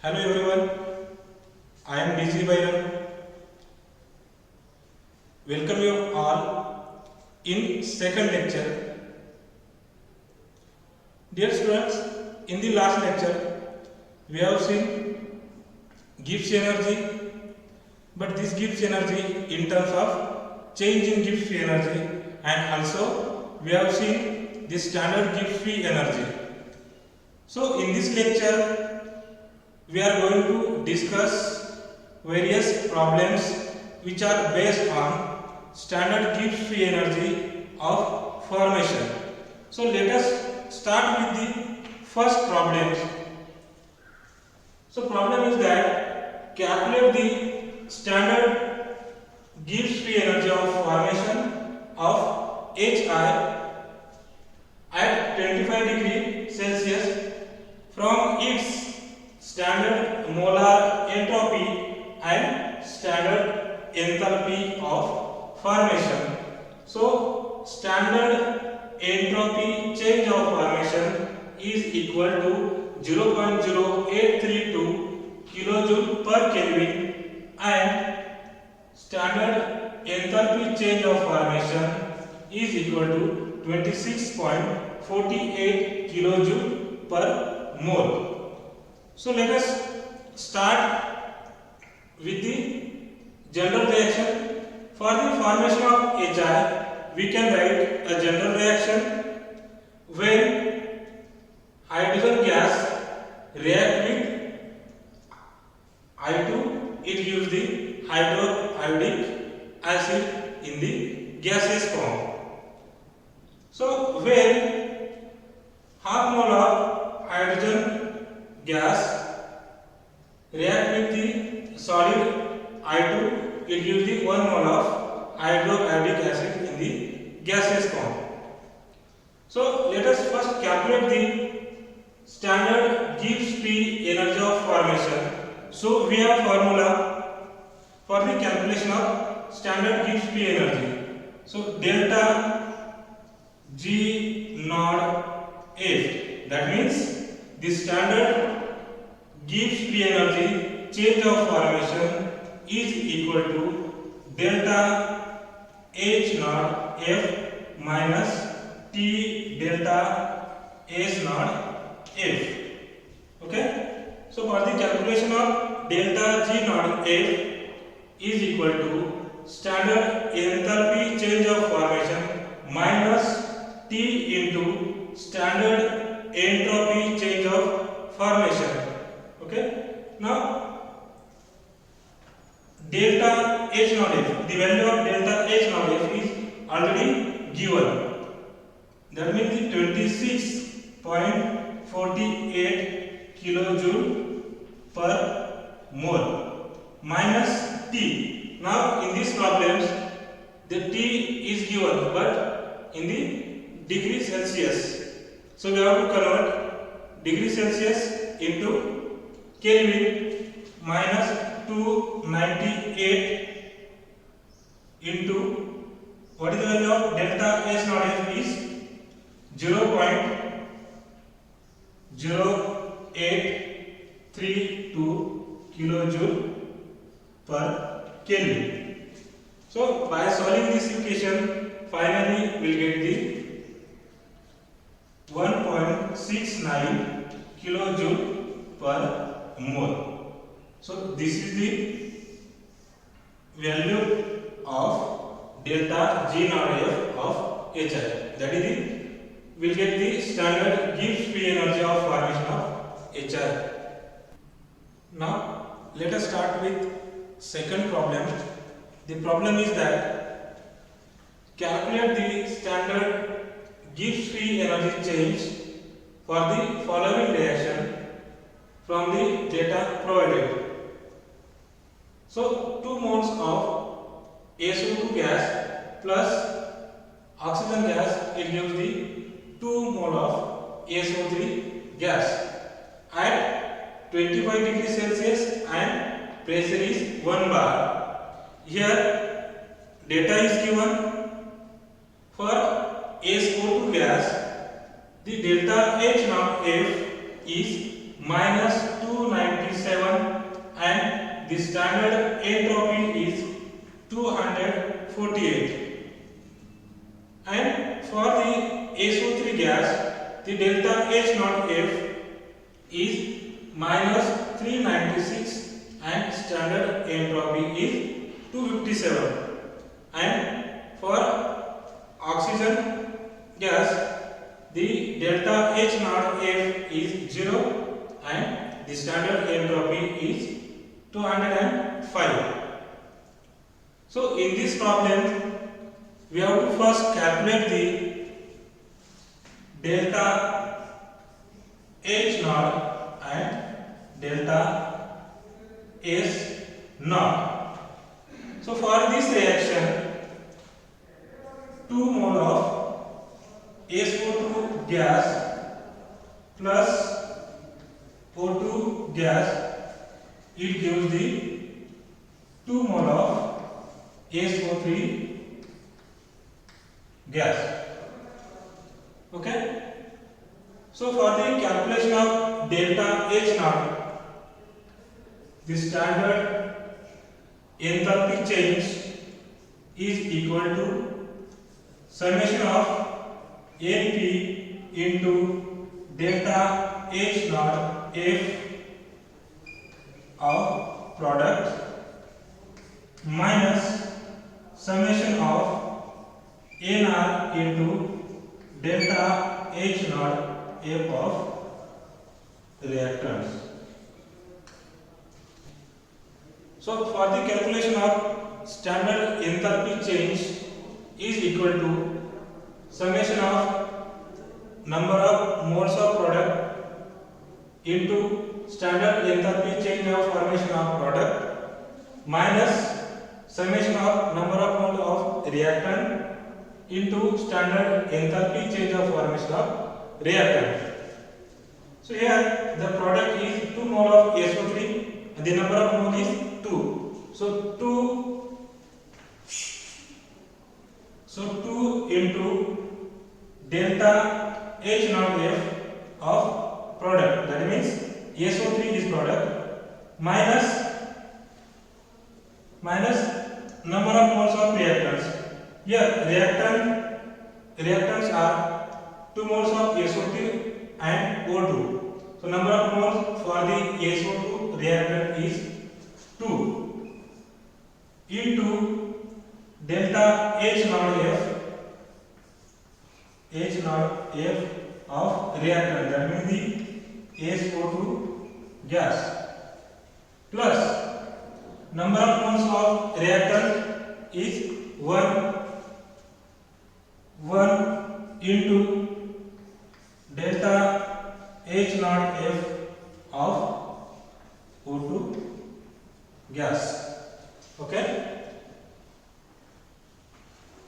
Hello everyone, I am DG Byram. Welcome you all in second lecture. Dear students, in the last lecture we have seen Gibbs energy, but this Gibbs energy in terms of change in Gibbs free energy, and also we have seen the standard Gibbs free energy. So in this lecture we are going to discuss various problems which are based on standard Gibbs free energy of formation. So let us start with the first problem. So problem is that calculate the standard Gibbs free energy of formation of Hi at 25 degree Celsius from its standard molar entropy and standard enthalpy of formation. So standard entropy change of formation is equal to 0.0832 kilojoule per Kelvin, and standard enthalpy change of formation is equal to 26.48 kilojoule per mole. So let us start with the general reaction. For the formation of Hi, we can write a general reaction when hydrogen gas react with I2, it gives the hydroiodic acid in the gaseous form. So when half mole of hydrogen gas react with the solid I2, it gives the 1 mole of hydroiodic acid in the gaseous form. So let us first calculate the standard Gibbs free energy of formation. So we have formula for the calculation of standard Gibbs free energy. So delta G naught F, that means the standard Gibbs free energy change of formation is equal to delta H naught F minus T delta S naught F. Okay. So for the calculation of delta G naught F is equal to standard enthalpy change of formation minus T into standard entropy change of formation. Okay. Now delta H naught F, the value of delta H naught F is already given. That means the 26.48 kilojoule per mole minus T. Now in these problems the T is given, but in the degree Celsius. So we have to convert degree Celsius into Kelvin. Minus 298 into what is the value of delta S naught F is 0.0832 kilojoule per Kelvin. So by solving this equation, finally we will get the 1.69 kilojoule per mole. So this is the value of delta G naught F of Hi. That is the we will get the standard Gibbs free energy of formation of Hi. Now let us start with second problem. The problem is that calculate the standard Gibbs free energy change for the following reaction from the data provided. So 2 moles of SO2 gas plus oxygen gas, it gives the 2 mole of SO3 gas at 25 degrees Celsius and pressure is 1 bar. Here data is given. For SO2 gas, the delta H naught F is minus 297 and the standard entropy is 248. And for the SO3 gas, the delta H naught F is minus 396 and standard entropy is 257. And for oxygen gas, the delta H naught F is 0 and the standard entropy is 205. So in this problem, we have to first calculate the delta H naught and delta S naught. So for this reaction, 2 mole of SO2 gas plus O2 gas, it gives the 2 mole of SO3 gas. Okay. So for the calculation of delta H naught, the standard enthalpy change is equal to summation of NP into delta H naught F of product minus summation of NR into delta H naught F of reactants. So for the calculation of standard enthalpy change is equal to summation of number of moles of product into standard enthalpy change of formation of product minus summation of number of moles of reactant into standard enthalpy change of formation of reactant. So here the product is 2 mole of SO3 and the number of moles is 2. So 2 into delta H naught F of product, that means SO3 is product, minus number of moles of reactants. Here reactants are 2 moles of SO2 and O2. So number of moles for the SO2 reactant is 2 into delta H naught F of reactant, that means the SO2 gas, plus number of moles of reactant is 1 into delta H naught F of O2 gas. Okay.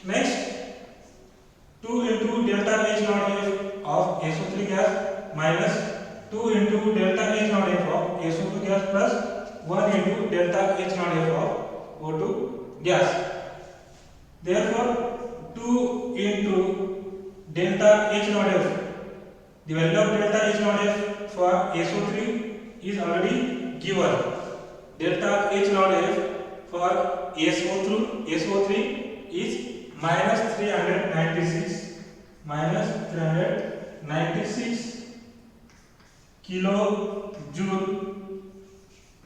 Next, 2 into delta H naught F of SO3 gas minus 2 into delta H naught F of SO2 gas plus 1 into delta H naught F of O2 gas. Therefore, 2 into delta H naught F, the value of delta H naught F for SO3 is already given. Delta H naught F for SO3 is minus 396 kilojoule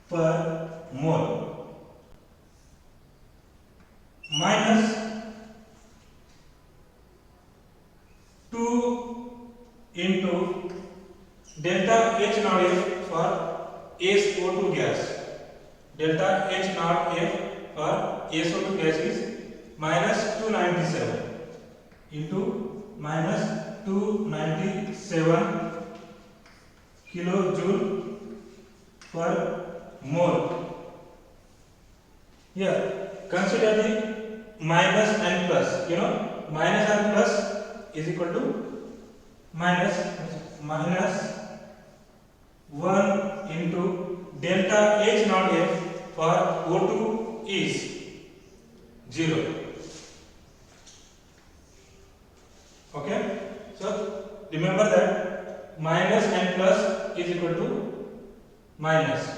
per mole, minus 2 into delta H naught F for SO2 gas. Delta H naught F for SO2 gas is minus 297 into minus 297 kilojoule per mole. Here consider the minus and plus. Minus and plus is equal to minus 1 into delta H naught F for O2 is 0. Okay. So remember that minus and plus is equal to minus.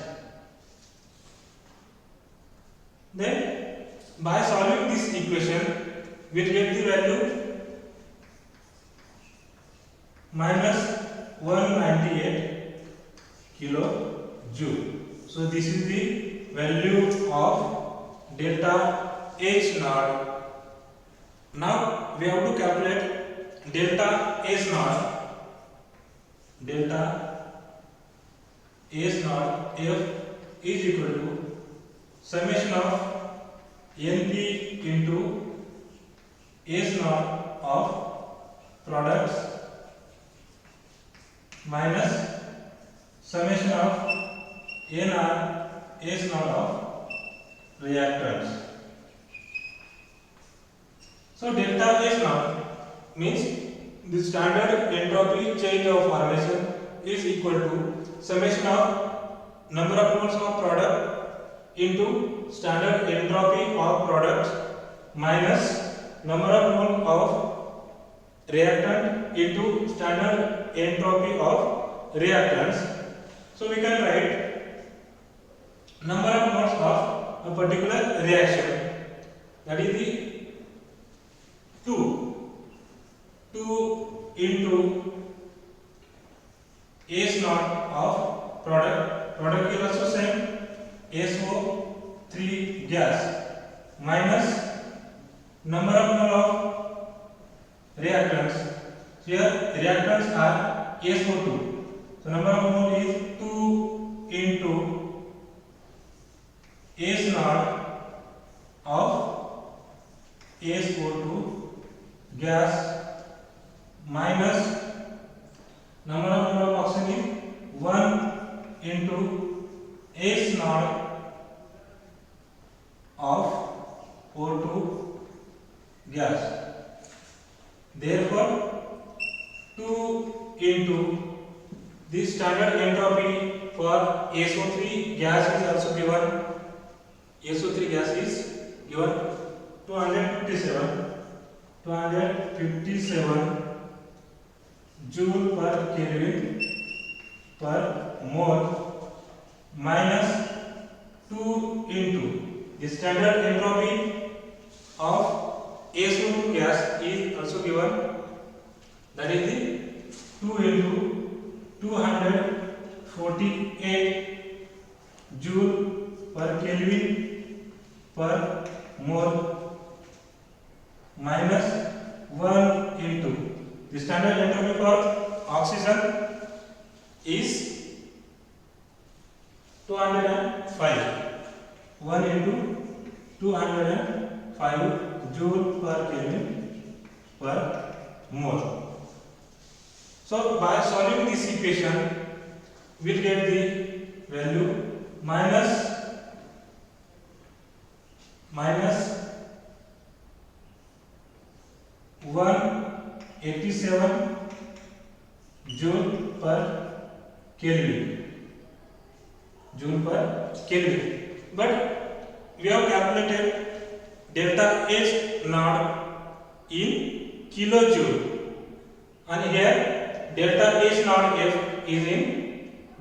Then by solving this equation we will get the value minus 198 kilojoule. So this is the value of delta H naught. Now we have to calculate delta S naught. Delta S naught F is equal to summation of NP into S naught of products minus summation of NR S naught of reactants. So delta S naught means the standard entropy change of formation is equal to summation of number of moles of product into standard entropy of product minus number of mole of reactant into standard entropy of reactants. So we can write number of moles of a particular reaction, that is the 2 into S naught of product is also same SO3 gas minus number of mole of reactants. Here reactants are SO2, so number of mole is 2 into S naught of SO2 gas minus number of mole of oxygen is 1 into S naught of O2 gas. Therefore 2 into the standard entropy for SO3 gas is also given. SO3 gas is given 257 joule per Kelvin per mole minus 2 into the standard entropy of SO2 gas is also given, that is the 2 into 248 joule per Kelvin per mole minus 1 into the standard entropy for oxygen is 205. 1 into 205 joule per Kelvin per mole. So by solving this equation we will get the value minus 187 joule per Kelvin. But we have calculated delta H naught in kilojoule, and here delta H naught F is in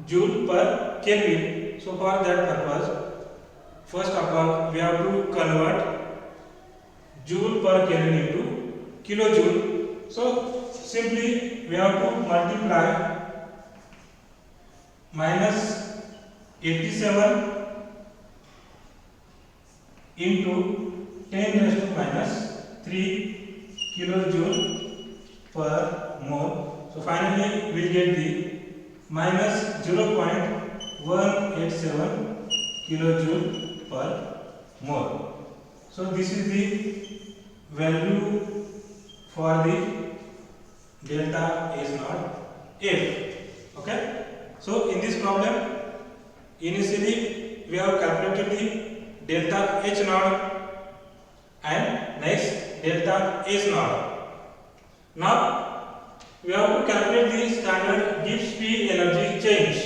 joule per Kelvin. So for that purpose, first of all we have to convert joule per Kelvin into kilojoule. So simply we have to multiply minus 87 into 10 raised to minus 3 kilojoule per mole. So finally we will get the minus 0.187 kilojoule per mole. So this is the value for the delta H naught F. Okay. So in this problem, initially we have calculated the delta H naught and next delta S naught. Now we have to calculate the standard Gibbs-P energy change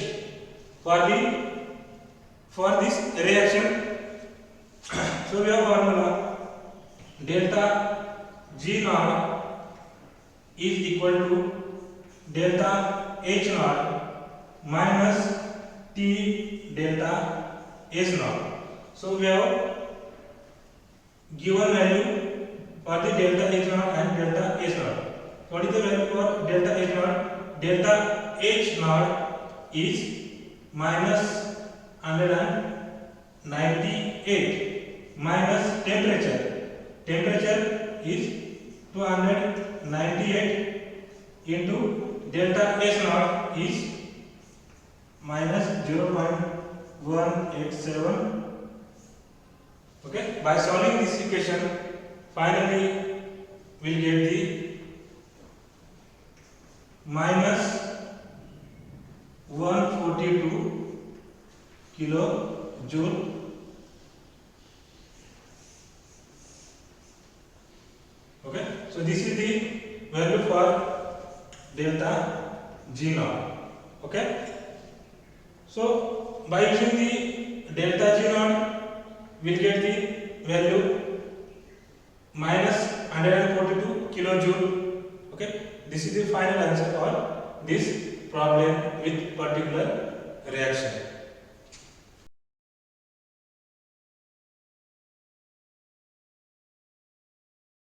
for this reaction. So we have formula delta G naught is equal to delta H naught minus T delta S naught. So we have given value for the delta H naught and delta S naught. What is the value for delta H naught? Delta H naught is minus 198 minus temperature. Temperature is 298 into delta S naught is minus 0.187. Okay, by solving this equation, finally we'll get the minus 142 kilojoule. Okay, so this is the value for delta G naught. Okay, so by using the delta G naught, we'll get the value minus 142 kilojoule. Okay, this is the final answer for this problem with particular reaction.